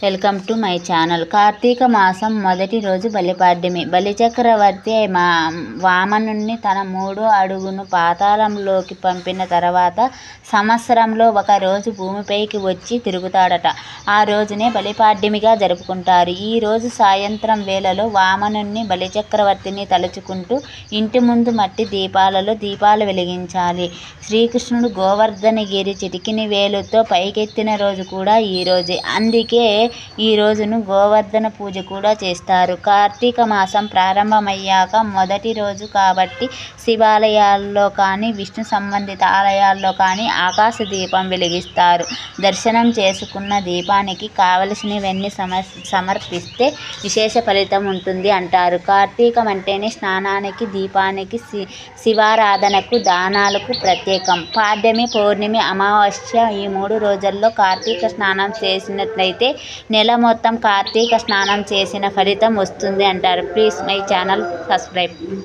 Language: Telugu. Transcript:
Welcome to my channel. Kartika మాసం మొదటి రోజు బలిపాడ్యమి. బలిచక్రవర్తి వామనుణ్ణి తన 3వ అడుగును పాతాళంలోకి పంపిన తర్వాత సంవత్సరంలో ఒక రోజు భూమిపైకి వచ్చి తిరుగుతాడట. ఆ రోజునే బలిపాడ్యమిగా జరుపుకుంటారు. ఈ రోజు సాయంత్రం వేళలో వామనుణ్ణి బలిచక్రవర్తిని తలుచుకుంటూ ఇంటి ముందు మట్టి దీపాలలో దీపాలు వెలిగించాలి. శ్రీకృష్ణుడు గోవర్ధనగిరి చిటికిని వేలుతో పైకెత్తిన రోజు కూడా ఈ రోజే. అందుకే ఈ రోజును గోవర్ధన పూజ కూడా చేస్తారు. కార్తీక మాసం ప్రారంభమయ్యాక మొదటి రోజు కాబట్టి శివాలయాల్లో కానీ విష్ణు సంబంధిత ఆలయాల్లో కానీ ఆకాశ దీపం వెలిగిస్తారు. దర్శనం చేసుకున్న దీపానికి కావలసినవన్నీ సమర్పిస్తే విశేష ఫలితం ఉంటుంది అంటారు. కార్తీకం అంటేనే స్నానానికి, దీపానికి, శివారాధనకు, దానాలకు ప్రత్యేకం. పాడ్యమి, పౌర్ణమి, అమావాస్య ఈ 3 రోజుల్లో కార్తీక స్నానం చేసినట్లయితే నెల మొత్తం కార్తీక స్నానం చేసిన ఫలితం వస్తుంది అంటారు. Please my channel subscribe.